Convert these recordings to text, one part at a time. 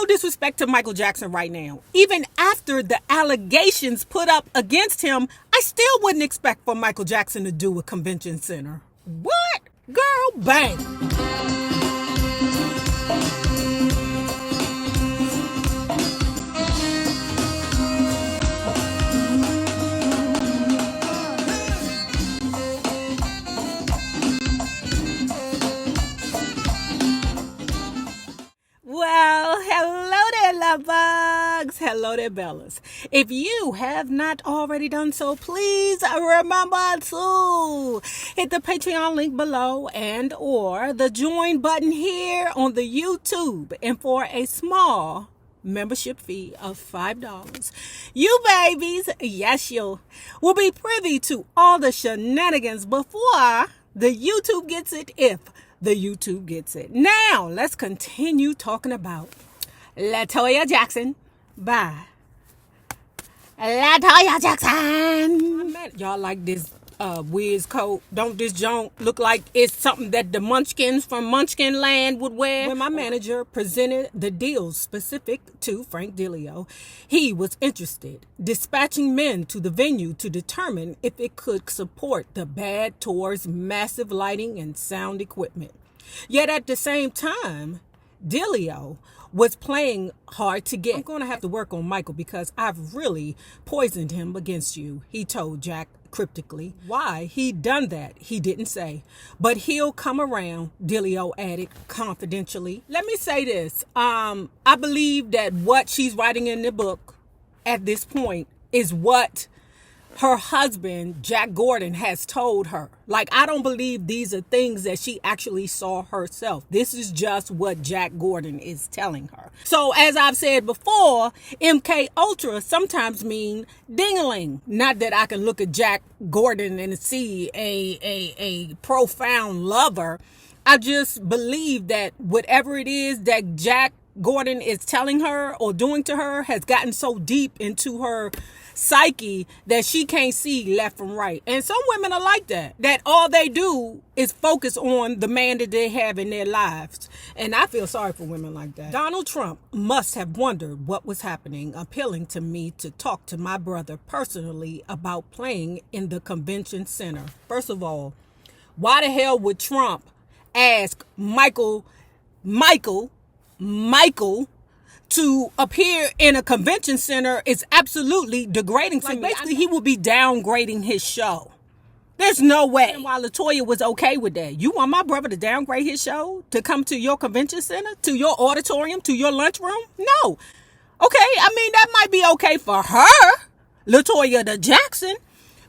No disrespect to Michael Jackson right now. Even after the allegations put up against him, I still wouldn't expect for Michael Jackson to do a convention center. What? Girl, bang. Well, hello there, love bugs. Hello there, Bellas. If you have not already done so, please remember to hit the Patreon link below and or the join button here on the YouTube. And for a small membership fee of $5, you babies, yes you, will be privy to all the shenanigans before the YouTube gets it, if the YouTube gets it. Now, let's continue talking about Toya Jackson. Bye. Toya Jackson. Y'all like this Wiz coat? Don't this junk look like it's something that the Munchkins from Munchkin Land would wear? When my manager presented the deals specific to Frank Dilio, he was interested, dispatching men to the venue to determine if it could support the Bad Tour's massive lighting and sound equipment. Yet at the same time, Dilio was playing hard to get. I'm going to have to work on Michael because I've really poisoned him against you, he told Jack cryptically. Why he done that, he didn't say. But he'll come around, Dilio added confidentially. Let me say this. I believe that what she's writing in the book at this point is what her husband, Jack Gordon, has told her. Like, I don't believe these are things that she actually saw herself. This is just what Jack Gordon is telling her. So, as I've said before, MK Ultra sometimes mean ding-a-ling. Not that I can look at Jack Gordon and see a profound lover. I just believe that whatever it is that Jack Gordon is telling her or doing to her has gotten so deep into her psyche that she can't see left from right. And some women are like that all they do is focus on the man that they have in their lives. And I feel sorry for women like that. Donald Trump must have wondered what was happening, appealing to me to talk to my brother personally about playing in the convention center. First of all, why the hell would Trump ask Michael to appear in a convention center? Is absolutely degrading to me. Basically, he will be downgrading his show. There's no way. And while LaToya was okay with that, you want my brother to downgrade his show to come to your convention center, to your auditorium, to your lunchroom? No. Okay, I mean, that might be okay for her, LaToya the Jackson,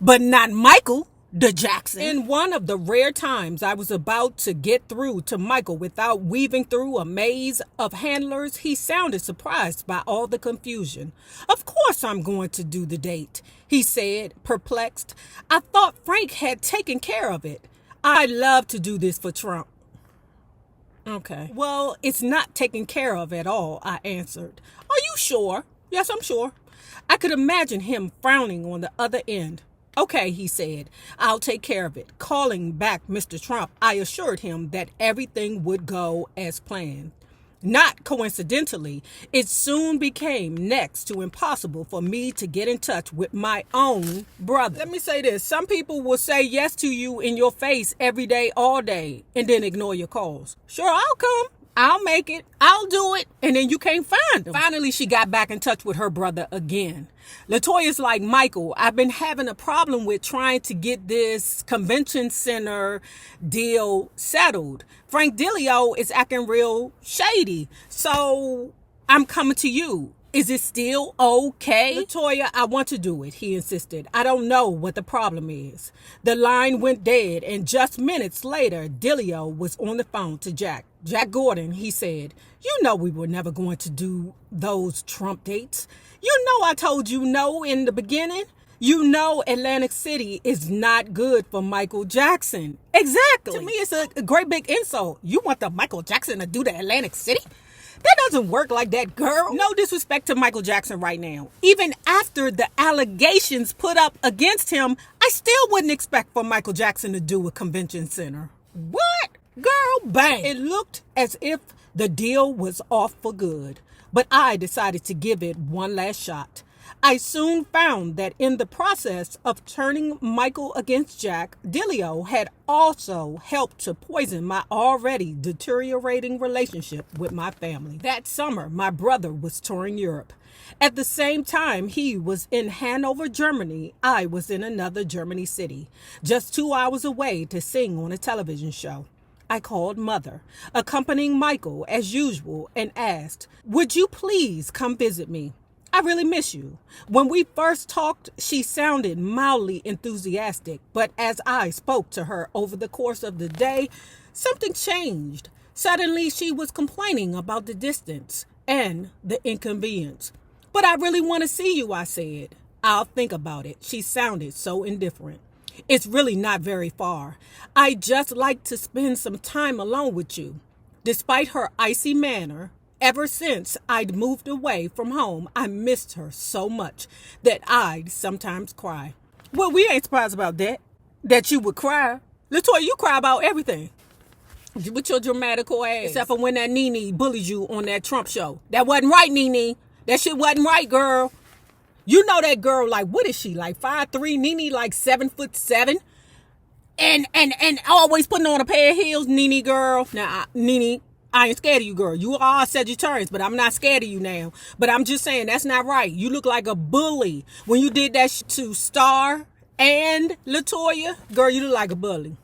but not Michael the Jackson. In one of the rare times I was about to get through to Michael without weaving through a maze of handlers, he sounded surprised by all the confusion. Of course I'm going to do the date, he said, perplexed. I thought Frank had taken care of it. I'd love to do this for Trump. Okay. Well, it's not taken care of at all, I answered. Are you sure? Yes, I'm sure. I could imagine him frowning on the other end. Okay, he said, I'll take care of it. Calling back Mr. Trump, I assured him that everything would go as planned. Not coincidentally, it soon became next to impossible for me to get in touch with my own brother. Let me say this. Some people will say yes to you in your face every day, all day, and then ignore your calls. Sure, I'll come. I'll make it. I'll do it. And then you can't find him. Finally, she got back in touch with her brother again. LaToya's like, Michael, I've been having a problem with trying to get this convention center deal settled. Frank Dilio is acting real shady. So I'm coming to you. Is it still okay? LaToya, I want to do it, he insisted. I don't know what the problem is. The line went dead, and just minutes later, Dilio was on the phone to Jack. Jack Gordon, he said, you know we were never going to do those Trump dates. You know I told you no in the beginning. You know Atlantic City is not good for Michael Jackson. Exactly. To me, it's a great big insult. You want the Michael Jackson to do the Atlantic City? That doesn't work like that, girl. No disrespect to Michael Jackson right now. Even after the allegations put up against him, I still wouldn't expect for Michael Jackson to do a convention center. What? Girl, bang. It looked as if the deal was off for good. but I decided to give it one last shot. I soon found that in the process of turning Michael against Jack, Delio had also helped to poison my already deteriorating relationship with my family. That summer, my brother was touring Europe. At the same time he was in Hanover, Germany, I was in another Germany city, just 2 hours away to sing on a television show. I called Mother, accompanying Michael as usual, and asked, "Would you please come visit me? I really miss you." When we first talked, she sounded mildly enthusiastic, but as I spoke to her over the course of the day, something changed. Suddenly, she was complaining about the distance and the inconvenience. "But I really want to see you," I said. "I'll think about it." She sounded so indifferent. "It's really not very far. I'd just like to spend some time alone with you." Despite her icy manner, ever since I'd moved away from home, I missed her so much that I'd sometimes cry. Well, we ain't surprised about that. That you would cry. LaToya, you cry about everything. With your dramatical ass. Except for when that Nene bullied you on that Trump show. That wasn't right, Nene. That shit wasn't right, girl. You know that girl, like, what is she? Like 5'3", Nene like 7'7", and always putting on a pair of heels, Nene girl. Now, Nene, I ain't scared of you, girl. You are Sagittarius, but I'm not scared of you now. But I'm just saying, that's not right. You look like a bully. When you did that to Star and LaToya, girl, you look like a bully.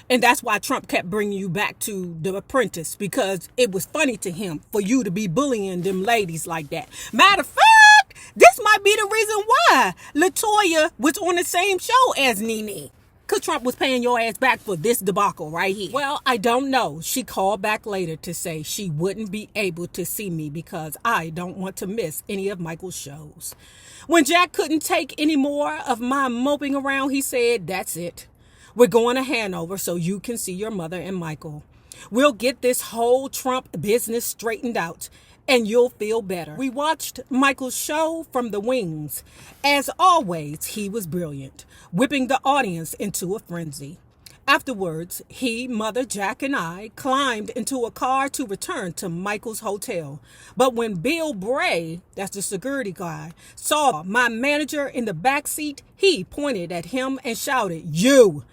And that's why Trump kept bringing you back to The Apprentice, because it was funny to him for you to be bullying them ladies like that. Matter of fact, this might be the reason why LaToya was on the same show as Nene. Because Trump was paying your ass back for this debacle right here. Well, I don't know. She called back later to say she wouldn't be able to see me because I don't want to miss any of Michael's shows. When Jack couldn't take any more of my moping around, he said, "That's it. We're going to Hanover so you can see your mother and Michael. We'll get this whole Trump business straightened out and you'll feel better." We watched Michael's show from the wings. As always, he was brilliant, whipping the audience into a frenzy. Afterwards, he, Mother, Jack, and I climbed into a car to return to Michael's hotel. But when Bill Bray, that's the security guy, saw my manager in the back seat, he pointed at him and shouted, "You!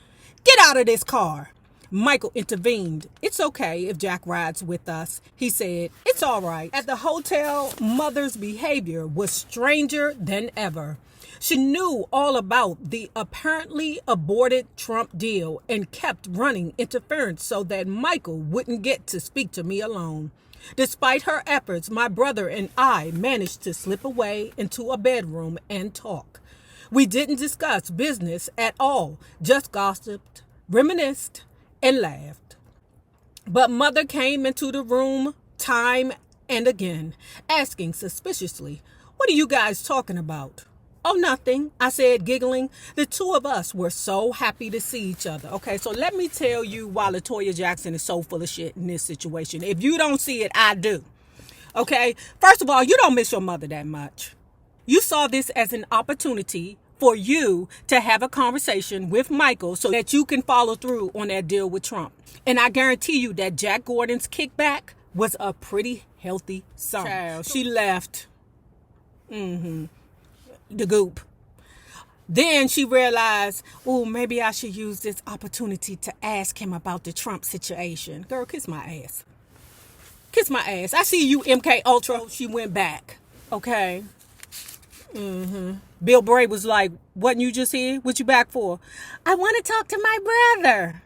Get out of this car!" Michael intervened. "It's okay if Jack rides with us," he said. "It's all right." At the hotel, Mother's behavior was stranger than ever. She knew all about the apparently aborted Trump deal and kept running interference so that Michael wouldn't get to speak to me alone. Despite her efforts, my brother and I managed to slip away into a bedroom and talk. We didn't discuss business at all, just gossiped, reminisced, and laughed. But Mother came into the room time and again, asking suspiciously, "What are you guys talking about?" "Oh, nothing," I said, giggling. The two of us were so happy to see each other. Okay, so let me tell you why LaToya Jackson is so full of shit in this situation. If you don't see it, I do. Okay, first of all, you don't miss your mother that much. You saw this as an opportunity for you to have a conversation with Michael so that you can follow through on that deal with Trump. And I guarantee you that Jack Gordon's kickback was a pretty healthy sum. Child, she left. The goop. Then she realized, oh, maybe I should use this opportunity to ask him about the Trump situation. Girl, kiss my ass. Kiss my ass. I see you, MK Ultra. She went back. Okay. Bill Bray was like, "Wasn't you just here? What you back for?" "I want to talk to my brother."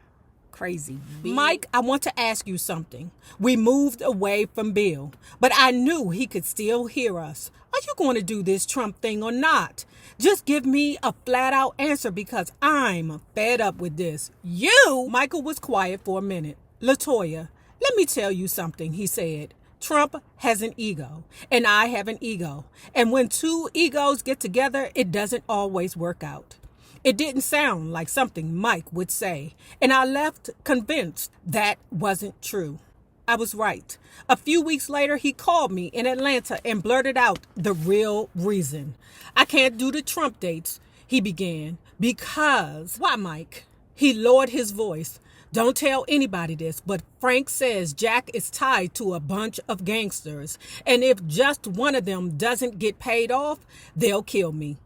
Crazy Bill. "Mike, I want to ask you something." We moved away from Bill, but I knew he could still hear us. "Are you going to do this Trump thing or not? Just give me a flat out answer because I'm fed up with this." "You?" Michael was quiet for a minute. "LaToya, let me tell you something," he said. "Trump has an ego, and I have an ego. And when two egos get together, it doesn't always work out." It didn't sound like something Mike would say, and I left convinced that wasn't true. I was right. A few weeks later, he called me in Atlanta and blurted out the real reason. "I can't do the Trump dates," he began. "Because..." "Why, Mike?" He lowered his voice. Don't tell anybody this, but Frank says Jack is tied to a bunch of gangsters, and if just one of them doesn't get paid off, they'll kill me.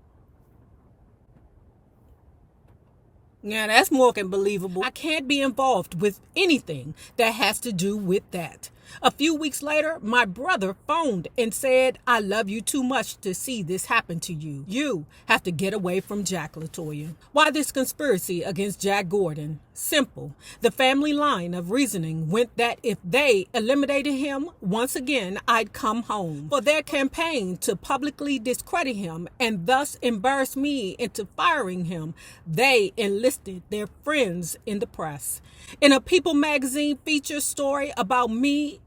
Yeah, that's more than believable. I can't be involved with anything that has to do with that. A few weeks later, my brother phoned and said, I love you too much to see this happen to you. You have to get away from Jack, LaToya. Why this conspiracy against Jack Gordon? Simple. The family line of reasoning went that if they eliminated him once again, I'd come home. For their campaign to publicly discredit him and thus embarrass me into firing him, they enlisted their friends in the press. In a People magazine feature story about me,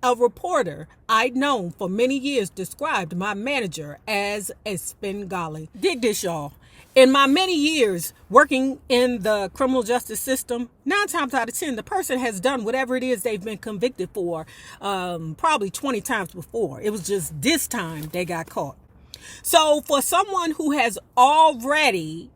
a reporter I'd known for many years described my manager as a Svengali. Dig this, y'all. In my many years working in the criminal justice system, 9 times out of 10, the person has done whatever it is they've been convicted for, probably 20 times before. It was just this time they got caught. So for someone who has already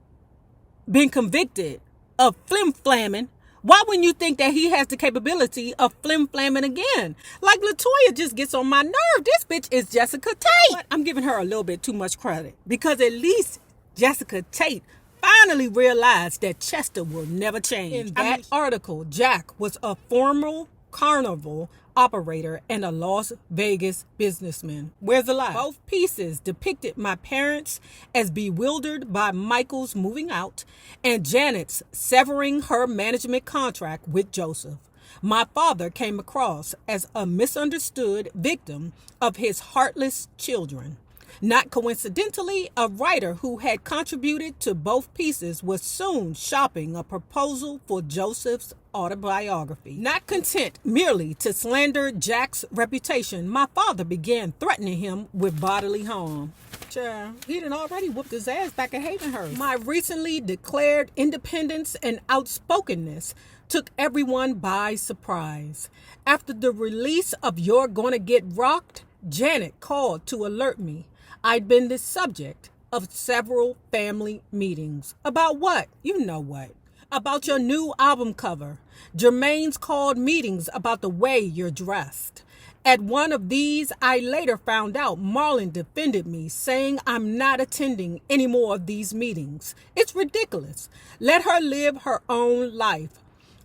been convicted of flim-flamming, why wouldn't you think that he has the capability of flim-flamming again? Like LaToya just gets on my nerve. This bitch is Jessica Tate. But I'm giving her a little bit too much credit because at least Jessica Tate finally realized that Chester will never change. In that article, Jack was a former carnival operator and a Las Vegas businessman. Where's the lie? Both pieces depicted my parents as bewildered by Michael's moving out and Janet's severing her management contract with Joseph. My father came across as a misunderstood victim of his heartless children. Not coincidentally, a writer who had contributed to both pieces was soon shopping a proposal for Joseph's autobiography. Not content merely to slander Jack's reputation, my father began threatening him with bodily harm. Child, he done already whooped his ass back at Havenhurst. My recently declared independence and outspokenness took everyone by surprise. After the release of You're Gonna Get Rocked, Janet called to alert me. I'd been the subject of several family meetings. About what? You know what. About your new album cover. Jermaine's called meetings about the way you're dressed. At one of these, I later found out Marlon defended me, saying I'm not attending any more of these meetings. It's ridiculous. Let her live her own life.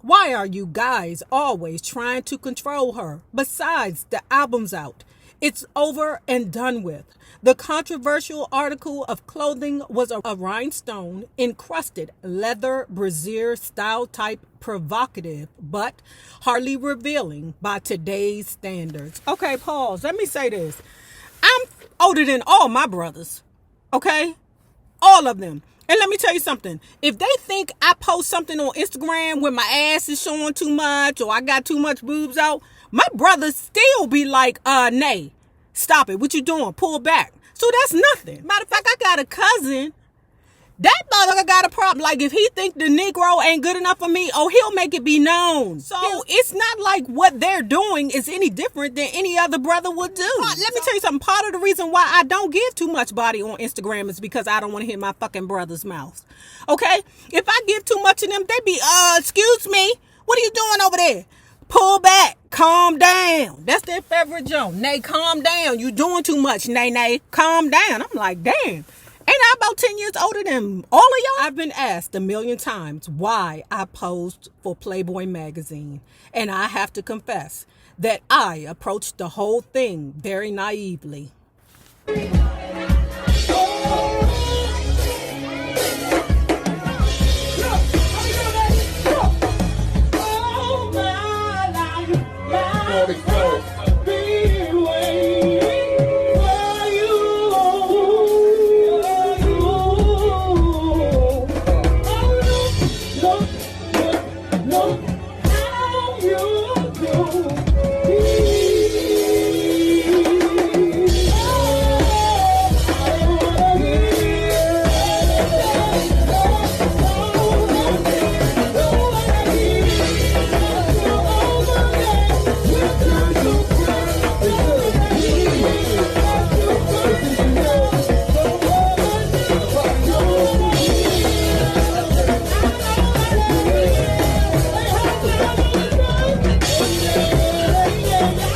Why are you guys always trying to control her? Besides, the album's out. It's over and done with. The controversial article of clothing was a rhinestone encrusted leather brassiere style type, provocative but hardly revealing by today's standards. Okay, pause. Let me say this. I'm older than all my brothers. Okay? All of them. And let me tell you something. If they think I post something on Instagram where my ass is showing too much or I got too much boobs out, my brothers still be like, Nay, stop it. What you doing? Pull back. So that's nothing. Matter of fact, I got a cousin. That motherfucker got a problem. Like, if he think the Negro ain't good enough for me, he'll make it be known. So it's not like what they're doing is any different than any other brother would do. Let me tell you something. Part of the reason why I don't give too much body on Instagram is because I don't want to hit my fucking brother's mouth. Okay? If I give too much of them, they be, excuse me, what are you doing over there? Pull back. Calm down. That's their favorite joke. Nay, calm down. You doing too much. Nay, calm down. I'm like, damn. Ain't I about 10 years older than all of y'all? I've been asked a million times why I posed for Playboy magazine. And I have to confess that I approached the whole thing very naively.